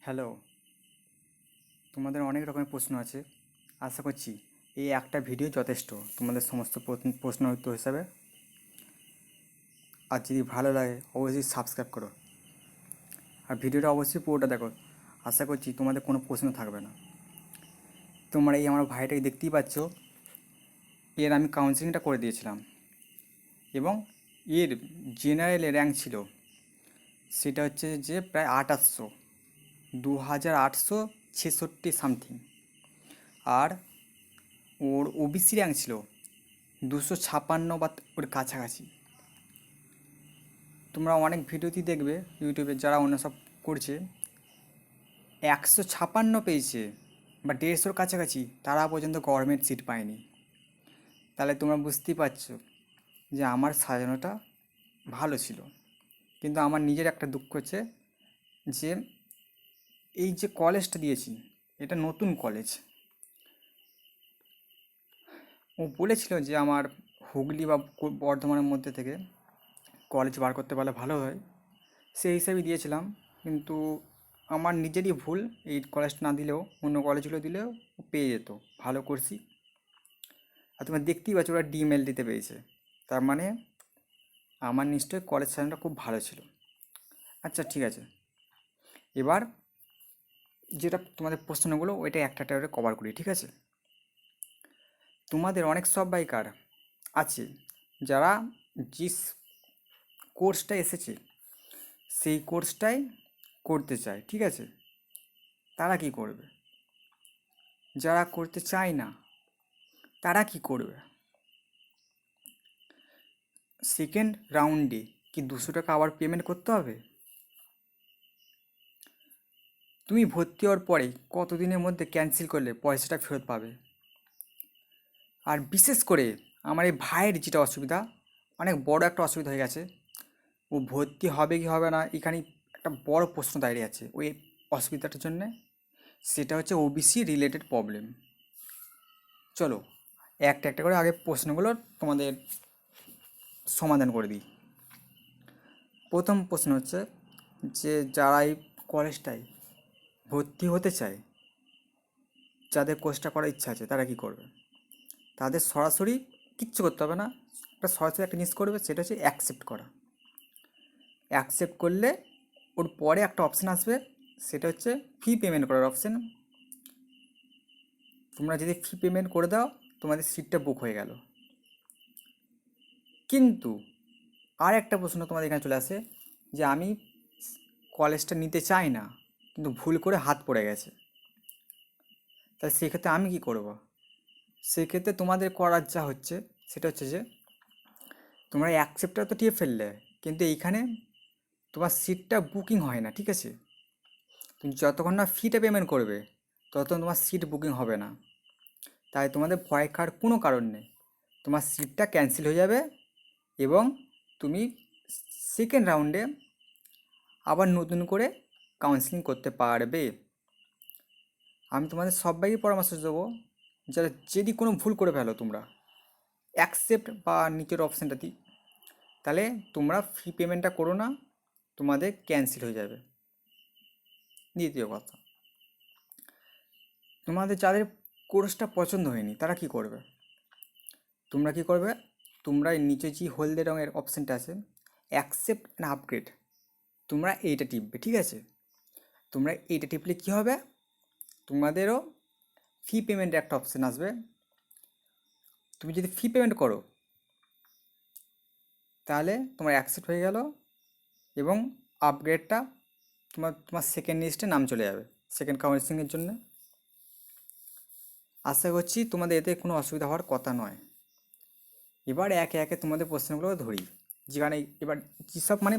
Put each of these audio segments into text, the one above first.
Hello, তোমাদের অনেক রকমের প্রশ্ন আছে। আশা করছি এই একটা ভিডিও যথেষ্ট তোমাদের সমস্ত প্রশ্নের উত্তর হিসাবে। আর যদি ভালো লাগে অবশ্যই সাবস্ক্রাইব করো, আর ভিডিওটা অবশ্যই পুরোটা দেখো। আশা করছি তোমাদের কোনো প্রশ্ন থাকবে না। তোমরা এই আমার ভাইটাকে দেখতেই পাচ্ছ, এর আমি কাউন্সিলিংটা করে দিয়েছিলাম এবং এর জেনারেলে র্যাঙ্ক ছিল, সেটা হচ্ছে যে প্রায় 2800, 2866 সামথিং। আর ওর ওবিসি র্যাঙ্ক ছিল 256 বা ওর কাছাকাছি। তোমরা অনেক ভিডিওতেই দেখবে ইউটিউবে যারা অন্য সব করছে 156 পেয়েছে বা 150-র কাছাকাছি, তারা পর্যন্ত গভর্নমেন্ট সিট পায়নি। তাহলে তোমরা বুঝতেই পারছো যে আমার সাজানোটা ভালো ছিল। কিন্তু আমার নিজের একটা দুঃখ হচ্ছে যে এই যে কলেজটা দিয়েছি, এটা নতুন কলেজ। ও বলেছিল যে আমার হুগলি বা বর্ধমানের মধ্যে থেকে কলেজ বার করতে পারলে ভালো হয়, সেই হিসাবেই দিয়েছিলাম। কিন্তু আমার নিজেরই ভুল, এই কলেজটা না দিলেও অন্য কলেজগুলো দিলেও ও পেয়ে যেত, ভালো করছি। আর তোমরা দেখতেই পাচ্ছ ওরা ডিএমএলটিতে পেয়েছে, তার মানে আমার নিশ্চয়ই কলেজ সাজানোটা খুব ভালো ছিল। আচ্ছা ঠিক আছে, এবার যেটা তোমাদের প্রশ্নগুলো ওইটা একটা একটা করে কভার করি, ঠিক আছে? তোমাদের অনেক সব বাইকার আছে যারা যে কোর্সটা এসেছে সেই কোর্সটাই করতে চায়, ঠিক আছে? তারা কি করবে? যারা করতে চায় না তারা কি করবে? সেকেন্ড রাউন্ডে কি 200 টাকা আবার পেমেন্ট করতে হবে? তুমি ভর্তি হওয়ার পরে কতদিনের মধ্যে ক্যান্সেল করলে পয়সাটা ফেরত পাবে? আর বিশেষ করে আমার এই ভাইয়ের যেটা অসুবিধা, অনেক বড় একটা অসুবিধা হয়ে গেছে। ও ভর্তি হবে কি হবে না এখানে একটা বড় প্রশ্ন দাঁড়িয়ে আছে ওই অসুবিধাটার জন্যে। সেটা হচ্ছে ওবিসি রিলেটেড প্রবলেম। চলো একটা একটা করে আগে প্রশ্নগুলো তোমাদের সমাধান করে দিই। প্রথম প্রশ্ন হচ্ছে যে যারা এই কলেজটায় ভর্তি হতে চায়, যাদের কোর্সটা করার ইচ্ছা আছে, তারা কি করবে? তাদের সরাসরি কিচ্ছু করতে হবে না, একটা সরাসরি একটা জিনিস করবে, সেটা হচ্ছে অ্যাকসেপ্ট করা। অ্যাকসেপ্ট করলে ওর পরে একটা অপশান আসবে, সেটা হচ্ছে ফি পেমেন্ট করার অপশান। তোমরা যদি ফি পেমেন্ট করে দাও তোমাদের সিটটা বুক হয়ে গেল। কিন্তু আর একটা প্রশ্ন তোমাদের এখানে চলে আসে যে আমি কলেজটা নিতে চাই না কিন্তু ভুল করে হাত পড়ে গেছে, তাই সেক্ষেত্রে আমি কি করব? সেক্ষেত্রে তোমাদের করার যা হচ্ছে সেটা হচ্ছে যে তোমরা অ্যাকসেপ্টটা তো টিপে ফেললে, কিন্তু এইখানে তোমার সিটটা বুকিং হয় না, ঠিক আছে? তুমি যতক্ষণ না ফিটা পেমেন্ট করবে ততক্ষণ তোমার সিট বুকিং হবে না। তাই তোমাদের ভয় খাওয়ার কোনো কারণ নেই, তোমার সিটটা ক্যান্সেল হয়ে যাবে এবং তুমি সেকেন্ড রাউন্ডে আবার নতুন করে কাউন্সেলিং করতে পারবে। আমি তোমাদের সবাইকে পরামর্শ দেবো, যারা যদি কোনো ভুল করে ফেলো তোমরা অ্যাকসেপ্ট বা নিচের অপশানটা দিই, তাহলে তোমরা ফি পেমেন্টটা করো না, তোমাদের ক্যান্সেল হয়ে যাবে। দ্বিতীয় কথা, তোমাদের যাদের কোর্সটা পছন্দ হয়নি তারা কি করবে? তোমরা কি করবে? তোমরা এই নিচে যে হলদে রঙের অপশানটা আছে অ্যাকসেপ্ট অ্যান্ড আপগ্রেড, তোমরা এইটা টিপবে, ঠিক আছে? তোমরা এইটা টিপলে কী হবে, তোমাদেরও ফি পেমেন্টের একটা অপশান আসবে। তুমি যদি ফি পেমেন্ট করো তাহলে তোমার অ্যাকসেপ্ট হয়ে গেল এবং আপগ্রেডটা তোমার তোমার সেকেন্ড লিস্টে নাম চলে যাবে সেকেন্ড কাউন্সিলিংয়ের জন্য। আশা করছি তোমাদের এতে কোনো অসুবিধা হওয়ার কথা নয়। এবার একে একে তোমাদের প্রশ্নগুলো ধরি, যেখানে এবার যেসব মানে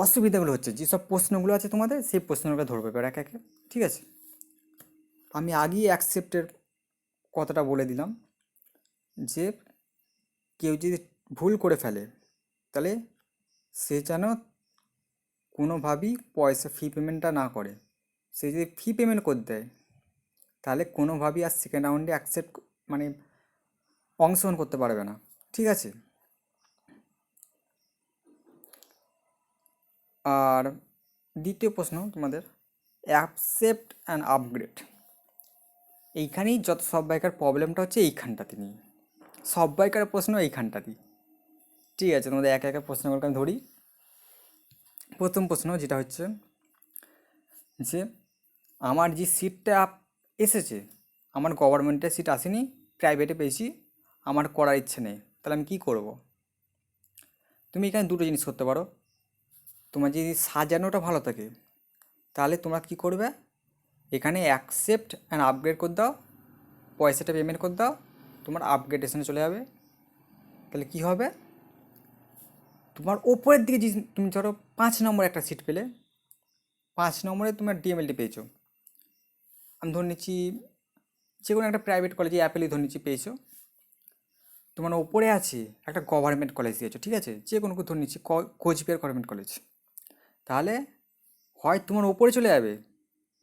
অসুবিধাগুলো হচ্ছে, যেসব প্রশ্নগুলো আছে তোমাদের সেই প্রশ্নগুলো ধরবে এবার একে একে, ঠিক আছে? আমি আগেই অ্যাকসেপ্টের কথাটা বলে দিলাম যে কেউ যদি ভুল করে ফেলে তাহলে সে যেন কোনোভাবেই পয়সা ফি পেমেন্টটা না করে। সে যদি ফি পেমেন্ট করে দেয় তাহলে কোনোভাবেই আর সেকেন্ড রাউন্ডে অ্যাকসেপ্ট মানে অংশগ্রহণ করতে পারবে না, ঠিক আছে? আর দ্বিতীয় প্রশ্ন তোমাদের, অ্যাকসেপ্ট অ্যান্ড আপগ্রেড, এইখানেই যত সবাইকার প্রবলেমটা হচ্ছে এইখানটাতে নিয়ে, সবাইকার প্রশ্ন এইখানটাতেই। ঠিক আছে, তোমাদের একে একে প্রশ্নগুলোকে আমি ধরি। প্রথম প্রশ্ন যেটা হচ্ছে যে আমার যে সিটটা এসেছে, আমার গভর্নমেন্টের সিট আসেনি, প্রাইভেটে পেয়েছি, আমার করার ইচ্ছে নেই, তাহলে আমি কী করব? তুমি এখানে দুটো জিনিস করতে পারো। তোমার যদি সাজানোটা ভালো থাকে তাহলে তোমরা কী করবে, এখানে অ্যাকসেপ্ট অ্যান্ড আপগ্রেড করে দাও, পয়সাটা পেমেন্ট করে দাও, তোমার আপগ্রেডেশনে চলে যাবে। তাহলে কী হবে, তোমার ওপরের দিকে যে তুমি ধরো 5 নম্বর একটা সিট পেলে, 5 নম্বরে তোমার ডিএমএলটি পেয়েছো, আমি ধরে নিচ্ছি যে কোনো একটা প্রাইভেট কলেজে অ্যাপেলই ধরে নিচ্ছি পেয়েছো, তোমার ওপরে আছে একটা গভর্নমেন্ট কলেজ দিয়েছো, ঠিক আছে, যে কোনো ধরে নিচ্ছি কোচবিহার গভর্নমেন্ট কলেজ, তাহলে হয় তোমার ওপরে চলে যাবে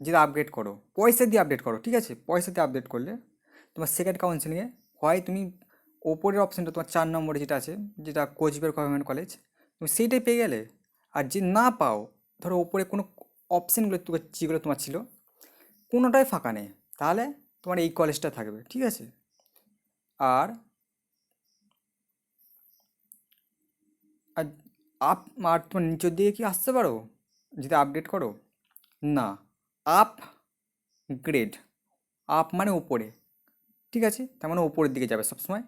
যেটা আপগ্রেড করো, পয়সা দিয়ে আপডেট করো, ঠিক আছে, পয়সা দিয়ে আপডেট করলে তোমার সেকেন্ড কাউন্সিলিংয়ে হয় তুমি ওপরের অপশানটা তোমার 4 নম্বরে যেটা আছে, যেটা কোচবিহার গভর্নমেন্ট কলেজ, তুমি সেইটাই পেয়ে গেলে। আর যে না পাও, ধরো ওপরে কোনো অপশানগুলো যেগুলো তোমার ছিল কোনোটাই ফাঁকা নেই, তাহলে তোমার এই কলেজটা থাকবে, ঠিক আছে। আর আর আপ আর তোমার নিচের দিকে কি আসতে পারো যদি আপডেট করো? না, আপ গ্রেড, আপ মানে ওপরে, ঠিক আছে, তার মানে ওপরের দিকে যাবে সবসময়,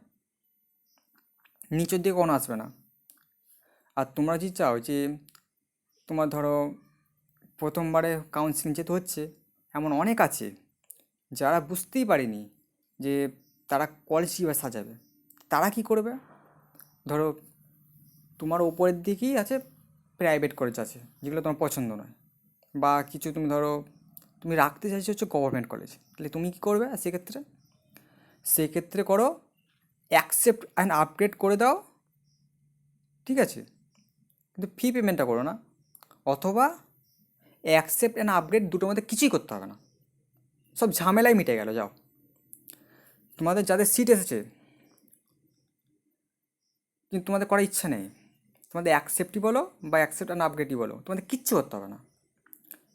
নিচের দিকে কোনো আসবে না। আর তোমরা যদি চাও যে তোমার ধরো প্রথমবারে কাউন্সিলিং যেতে হচ্ছে, এমন অনেক আছে যারা বুঝতেই পারেনি যে তারা কলেজ কীভাবে সাজাবে, তারা কি করবে, ধরো তোমার ওপরের দিকেই আছে প্রাইভেট কলেজ আছে যেগুলো তোমার পছন্দ নয়, বা কিছু তুমি ধরো তুমি রাখতে চাইছো হচ্ছে গভর্নমেন্ট কলেজ, তাহলে তুমি কী করবে সেক্ষেত্রে, সেক্ষেত্রে করো অ্যাকসেপ্ট অ্যান্ড আপগ্রেড করে দাও, ঠিক আছে, কিন্তু ফি পেমেন্টটা করো না, অথবা অ্যাকসেপ্ট অ্যান্ড আপগ্রেড দুটোর মধ্যে কিছুই করতে হবে না, সব ঝামেলাই মিটে গেল। যাও, তোমাদের যাদের সিট এসেছে কিন্তু তোমাদের করার ইচ্ছা নেই, তোমাদের অ্যাকসেপ্টই বলো বা অ্যাকসেপ্ট অ্যান্ড আপগ্রেডই বলো, তোমাদের কিচ্ছু করতে হবে না,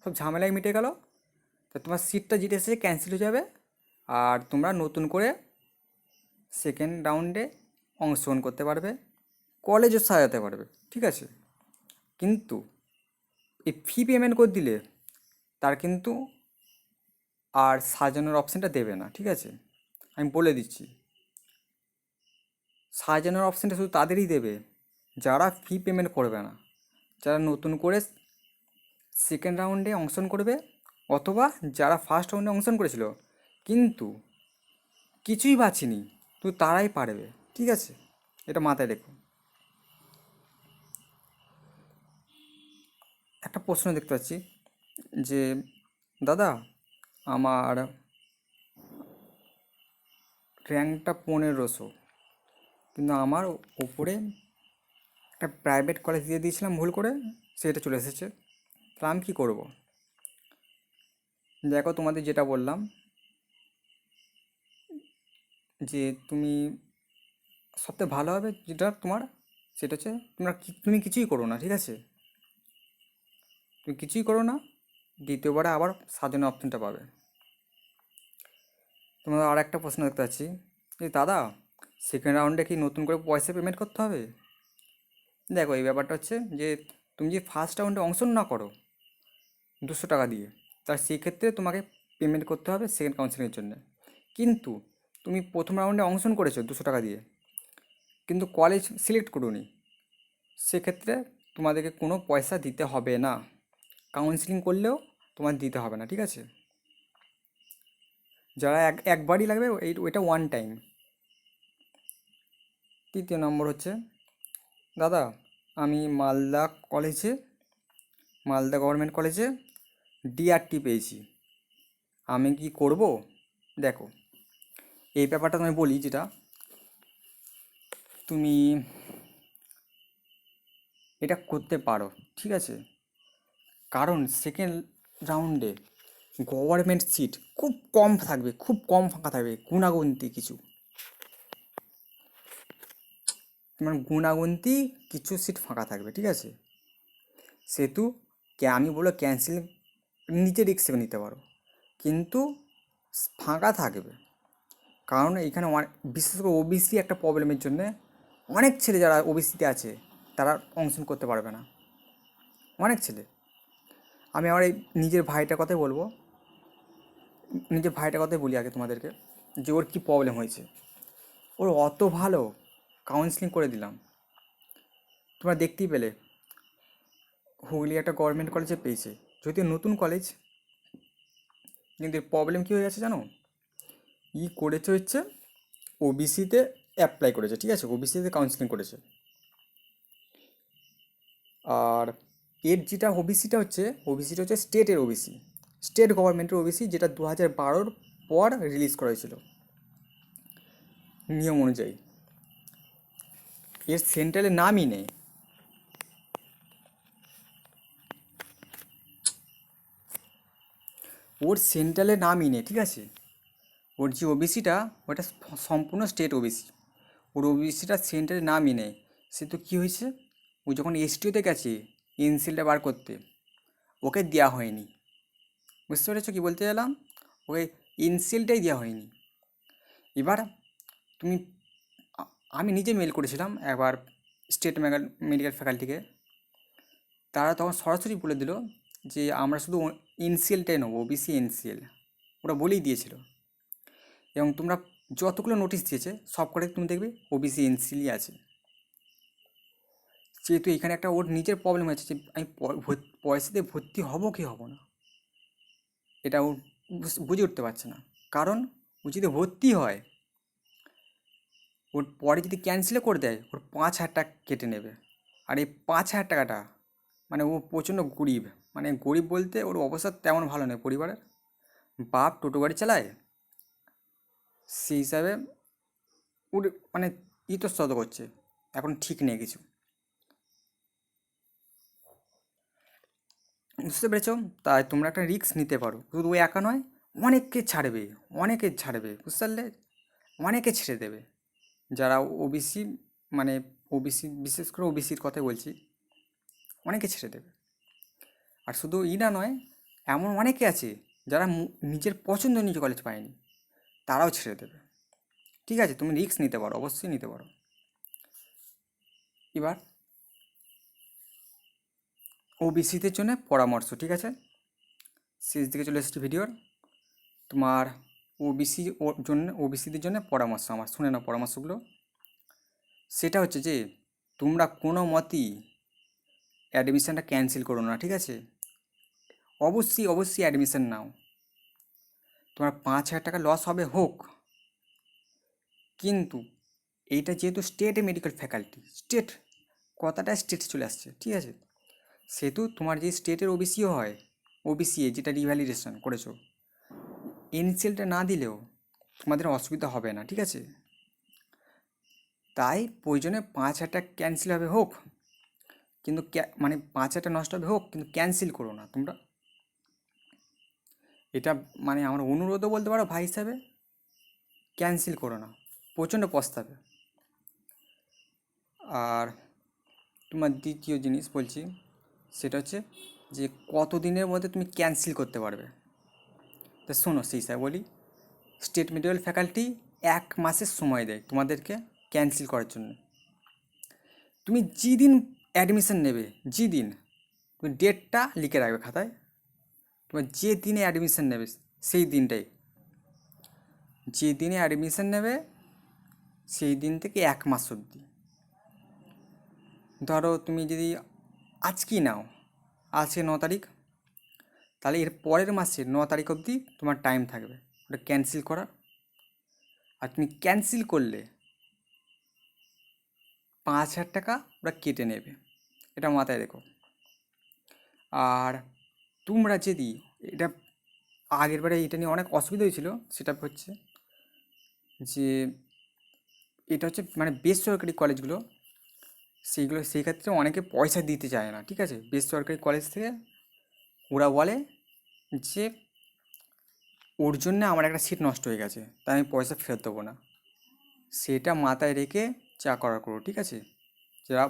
সব ঝামেলাই মিটে গেল। তো তোমার সিটটা যেটা এসেছে ক্যান্সেল হয়ে যাবে, আর তোমরা নতুন করে সেকেন্ড রাউন্ডে অংশগ্রহণ করতে পারবে, কলেজও সাজাতে পারবে, ঠিক আছে। কিন্তু এই ফি পেমেন্ট করে দিলে তার কিন্তু আর সাজানোর অপশানটা দেবে না, ঠিক আছে, আমি বলে দিচ্ছি। সাজানোর অপশানটা শুধু তাদেরই দেবে যারা ফি পেমেন্ট করবে না, যারা নতুন করে সেকেন্ড রাউন্ডে অংশগ্রহণ করবে, অথবা যারা ফার্স্ট রাউন্ডে অংশগ্রহণ করেছিল কিন্তু কিছুই বাঁচিনি, তো তারাই পারবে, ঠিক আছে, এটা মাথায় রেখো। একটা প্রশ্ন দেখতে পাচ্ছি যে দাদা আমার র্যাঙ্কটা 1500, কিন্তু আমার ওপরে একটা প্রাইভেট কলেজ দিয়ে দিয়েছিলাম ভুল করে, সেটা চলে এসেছে, তাহলে আমি কী করবো? দেখো তোমাদের যেটা বললাম যে তুমি সবথেকে ভালো হবে যেটা তোমার, সেটা হচ্ছে তুমি কিছুই করো না, ঠিক আছে, তুমি কিছুই করো না, দ্বিতীয়বারে আবার সাজানো অপশানটা পাবে। তোমার আর একটা প্রশ্ন দেখতে পাচ্ছি যে দাদা সেকেন্ড রাউন্ডে কি নতুন করে পয়সা পেমেন্ট করতে হবে? দেখো এই ব্যাপারটা হচ্ছে যে তুমি যদি ফার্স্ট রাউন্ডে অংশগ্রহণ না করো 200 টাকা দিয়ে, তার সেক্ষেত্রে তোমাকে পেমেন্ট করতে হবে সেকেন্ড কাউন্সিলিংয়ের জন্য। কিন্তু তুমি প্রথম রাউন্ডে অংশগ্রহণ করেছো 200 টাকা দিয়ে, কিন্তু কলেজ সিলেক্ট করোনি, সেক্ষেত্রে তোমাদেরকে কোনো পয়সা দিতে হবে না, কাউন্সিলিং করলেও তোমার দিতে হবে না, ঠিক আছে। যারা একবারই লাগবে ওইটা ওয়ান টাইম। তৃতীয় নম্বর হচ্ছে দাদা আমি মালদা গভর্নমেন্ট কলেজে ডিআরটি পেয়েছি, আমি কি করব? দেখো এই ব্যাপারটা আমি বলি, যেটা তুমি এটা করতে পারো, ঠিক আছে, কারণ সেকেন্ড রাউন্ডে গভর্নমেন্ট সিট খুব কম থাকবে, খুব কম ফাঁকা থাকবে, গুণাগুনতি কিছু, মানে গুণাগুনতি কিছু সিট ফাঁকা থাকবে, ঠিক আছে, সেহেতু আমি বলবো ক্যান্সেল নিজে রিস্ক নিতে পারো, কিন্তু ফাঁকা থাকবে। কারণ এইখানে বিশেষ করে ওবিসি একটা প্রবলেমের জন্যে অনেক ছেলে যারা ওবিসিতে আছে তারা অংশগ্রহণ করতে পারবে না, অনেক ছেলে। আমি আমার এই নিজের ভাইটার কথাই বলবো, নিজের ভাইটার কথাই বলি আগে তোমাদেরকে, যে ওর কী প্রবলেম হয়েছে। ওর অত ভালো কাউন্সিলিং করে দিলাম, তোমরা দেখতেই পেলে হুগলি একটা গভর্নমেন্ট কলেজে পেয়েছে, যদিও নতুন কলেজ, কিন্তু এর প্রবলেম কী হয়ে গেছে জানো? করেছে হচ্ছে ওবিসিতে অ্যাপ্লাই করেছে, ঠিক আছে, ওবিসিতে কাউন্সিলিং করেছে। আর এর যেটা ওবিসিটা হচ্ছে স্টেটের ওবিসি, স্টেট গভর্নমেন্টের ওবিসি, যেটা 2012 পর রিলিজ করা হয়েছিল নিয়ম অনুযায়ী। এর সেন্ট্রালের নামই নেই। ওর সেন্ট্রালের নামই নেই, ঠিক আছে। ওর যে ওবিসিটা ওটা সম্পূর্ণ স্টেট ওবিসি, ওর ওবিসিটা সেন্ট্রালের নামই নেই। সে তো কী হয়েছে, ও যখন এসটিওতে গেছে এনসিএলটা বার করতে, ওকে দেওয়া হয়নি। বুঝতে পেরেছো কী বলতে গেলাম? ওকে এনসিএলটাই দেওয়া হয়নি। এবার তুমি আমি নিজে মেল করেছিলাম একবার স্টেট মেডিকেল ফ্যাকাল্টিকে, তারা তখন সরাসরি বলে দিল যে আমরা শুধু এনসিএলটাই নেবো, ওবিসি এনসিএল, ওরা বলেই দিয়েছিল। এবং তোমরা যতগুলো নোটিশ দিয়েছে সব কটাই তুমি দেখবে ওবিসি এনসিএলই আছে। যেহেতু এখানে একটা ওর নিজের প্রবলেম হয়েছে যে আমি পয়সা দিয়ে ভর্তি হব কি হব না, এটা ও বুঝে উঠতে পারছে না। কারণ ও যদি ভর্তি হয়, ওর পরে যদি ক্যান্সেলও করে দেয়, ওর 5,000 টাকা কেটে নেবে। আর এই 5,000 টাকাটা, মানে ও প্রচণ্ড গরিব, মানে গরিব বলতে ওর অবস্থা তেমন ভালো নয় পরিবারের, বাপ টোটো গাড়ি চালায়, সেই হিসাবে ওর মানে ইতস্তত করছে, এখন ঠিক নেই কিছু। বুঝতে পেরেছো? তাই তোমরা একটা রিস্ক নিতে পারো, শুধু ও একা নয়, অনেককে ছাড়বে, অনেকে ছাড়বে, বুঝতে পারলে, অনেকে ছেড়ে দেবে যারা ওবিসি, মানে ওবিসি, বিশেষ করে ওবিসির কথাই বলছি, অনেকে ছেড়ে দেবে। আর শুধু না নয়, এমন অনেকে আছে যারা নিজের পছন্দ নিজে কলেজ পায়নি, তারাও ছেড়ে দেবে। ঠিক আছে, তুমি রিস্ক নিতে পারো, অবশ্যই নিতে পারো। এবার ওবিসিদের জন্য পরামর্শ, ঠিক আছে, শেষ দিকে চলে এসেছি ভিডিওর। তোমার ওবিসিদের জন্য পরামর্শ আমার, শুনে নাও পরামর্শগুলো। সেটা হচ্ছে যে তোমরা কোনো মতেই অ্যাডমিশানটা ক্যান্সেল করো না, ঠিক আছে, অবশ্যই অবশ্যই অ্যাডমিশান নাও। তোমার 5,000 টাকা লস হবে হোক, কিন্তু এইটা যেহেতু স্টেট মেডিকেল ফ্যাকাল্টি, স্টেট কথাটা স্টেট চলে আসছে, ঠিক আছে, সেহেতু তোমার যে স্টেটের ওবিসিও হয়, ওবিসিএ যেটা রিভ্যালিডেশন করেছো, এনসিএলটা না দিলেও তোমাদের অসুবিধা হবে না, ঠিক আছে। তাই প্রয়োজনে 5,000 টাকা ক্যান্সেল হবে হোক, কিন্তু মানে 5,000 টাকা নষ্ট হবে হোক, কিন্তু ক্যান্সেল করো না তোমরা। এটা মানে আমার অনুরোধও বলতে পারো ভাই হিসাবে, ক্যান্সেল করো না, প্রচণ্ড পস্তাবে। আর তোমার দ্বিতীয় জিনিস বলছি, সেটা হচ্ছে যে কত দিনের মধ্যে তুমি ক্যান্সেল করতে পারবে। তো শোনো, সেই হিসাবে বলি, স্টেট মেডিকেল ফ্যাকাল্টি 1 মাসের সময় দেয় তোমাদেরকে ক্যান্সেল করার জন্য। তুমি যেদিন অ্যাডমিশন নেবে, যেদিন তুমি ডেটটা লিখে রাখবে খাতায়, তোমার যে দিনে অ্যাডমিশন নেবে সেই দিনটাই, যে দিনে অ্যাডমিশন নেবে সেই দিন থেকে 1 মাস অবধি। ধরো তুমি যদি আজকেই নাও, আজকে 9 তারিখ, তাহলে এর পরের মাসের 9 তারিখ অবধি তোমার টাইম থাকবে ওটা ক্যান্সেল করার। আর তুমি ক্যান্সেল করলে 5,000 টাকা ওরা কেটে নেবে, এটা মাথায় রেখো। আর তোমরা যদি এটা, আগের বারে এটা নিয়ে অনেক অসুবিধা হয়েছিল, সেটা হচ্ছে যে এটা হচ্ছে মানে বেসরকারি কলেজগুলো, সেই ক্ষেত্রে অনেকে পয়সা দিতে চায় না, ঠিক আছে। বেসরকারি কলেজ থেকে ওরা বলে যে ওর জন্য আমার একটা সিট নষ্ট হয়ে গেছে, তাই আমি পয়সা ফেরত দেবো না। সেটা মাথায় রেখে যা করার করো, ঠিক আছে। যারা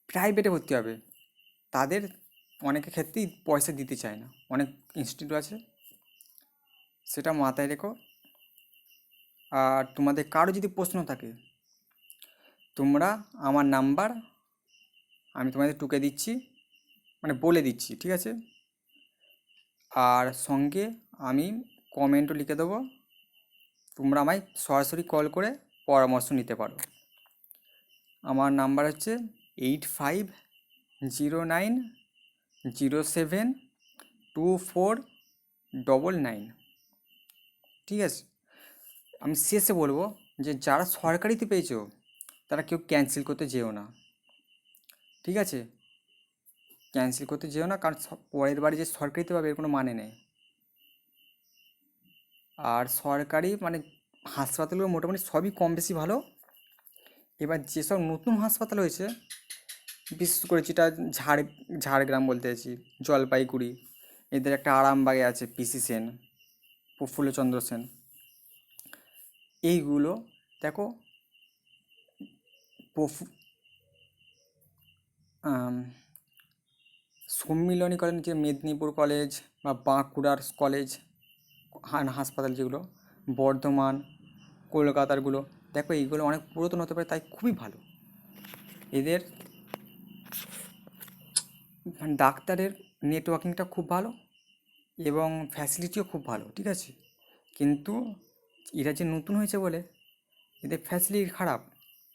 প্রাইভেটে ভর্তি হবে তাদের অনেকের ক্ষেত্রেই পয়সা দিতে চায় না, অনেক ইনস্টিটিউট আছে, সেটা মাথায় রেখো। আর তোমাদের কারো যদি প্রশ্ন থাকে, তোমরা আমার নাম্বার আমি তোমাদের টুকে দিচ্ছি, মানে বলে দিচ্ছি, ঠিক আছে? আর সঙ্গে আমি কমেন্টও লিখে দেবো, তোমরা আমায় সরাসরি কল করে পরামর্শ নিতে পারো। আমার নাম্বার হচ্ছে 8509072499। ঠিক আছে? আমি শেষে বলবো যে যারা সরকারিতে পেয়েছো তারা কেউ ক্যান্সেল করতে যেও না, ঠিক আছে? ক্যান্সেল করতে যেও না, কারণ পরের বারে যে সরকারিতে পাবে এর কোনো মানে নেই। আর সরকারি মানে হাসপাতালগুলো মোটামুটি সবই কম বেশি ভালো। এবার যেসব নতুন হাসপাতাল হয়েছে, বিশেষ করে যেটা ঝাড়গ্রাম বলতে চাইছি, জলপাইগুড়ি, এদের একটা আরামবাগে আছে পিসি সেন, প্রফুল্লচন্দ্র সেন, এইগুলো দেখো, প্রফু সম্মিলনী কলেজ, যে মেদিনীপুর কলেজ বা বাঁকুড়ার কলেজ হাসপাতাল, যেগুলো বর্ধমান, কলকাতারগুলো, দেখো এইগুলো অনেক পুরাতন হতে পারে, তাই খুবই ভালো। এদের মানে ডাক্তারের নেটওয়ার্কিংটা খুব ভালো এবং ফ্যাসিলিটিও খুব ভালো, ঠিক আছে? কিন্তু এরা যে নতুন হয়েছে বলে এদের ফ্যাসিলিটি খারাপ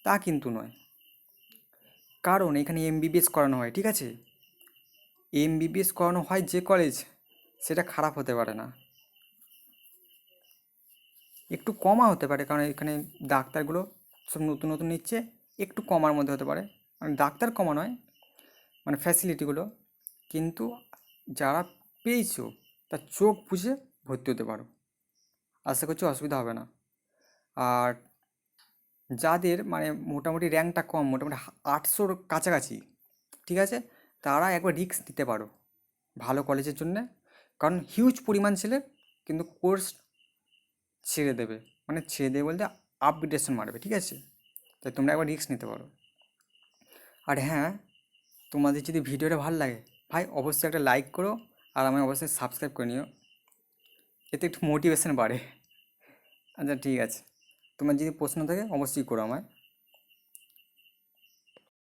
তা কিন্তু নয়, কারণ এখানে এমবিবিএস করানো হয়, ঠিক আছে? এমবিবিএস করানো হয় যে কলেজ, সেটা খারাপ হতে পারে না। একটু কমা হতে পারে, কারণ এখানে ডাক্তারগুলো সব নতুন নতুন নিচ্ছে, একটু কমার মধ্যে হতে পারে, মানে ডাক্তার কমা নয়, মানে ফ্যাসিলিটিগুলো। কিন্তু যারা পেয়েছো তার চোখ বুঝে ভর্তি হতে পারো, আশা করছি অসুবিধা হবে না। আর যাদের মানে মোটামুটি র্যাঙ্কটা কম, মোটামুটি 800-র কাছাকাছি, ঠিক আছে, তারা একবার রিস্ক নিতে পারো ভালো কলেজের জন্যে, কারণ হিউজ পরিমাণ ছেলে কিন্তু কোর্স ছেড়ে দেবে, মানে ছেড়ে দেবে বলতে আপগ্রেডেশন মারবে, ঠিক আছে? তাই তোমরা একবার রিস্ক নিতে পারো। আর হ্যাঁ, তোমাদের যদি ভিডিওটা ভালো লাগে ভাই, অবশ্যই একটা লাইক করো, আর আমায় অবশ্যই সাবস্ক্রাইব করে নিও, এতে একটু মোটিভেশন বাড়ে। আচ্ছা ঠিক আছে, তোমার যদি প্রশ্ন থাকে অবশ্যই করো আমায়।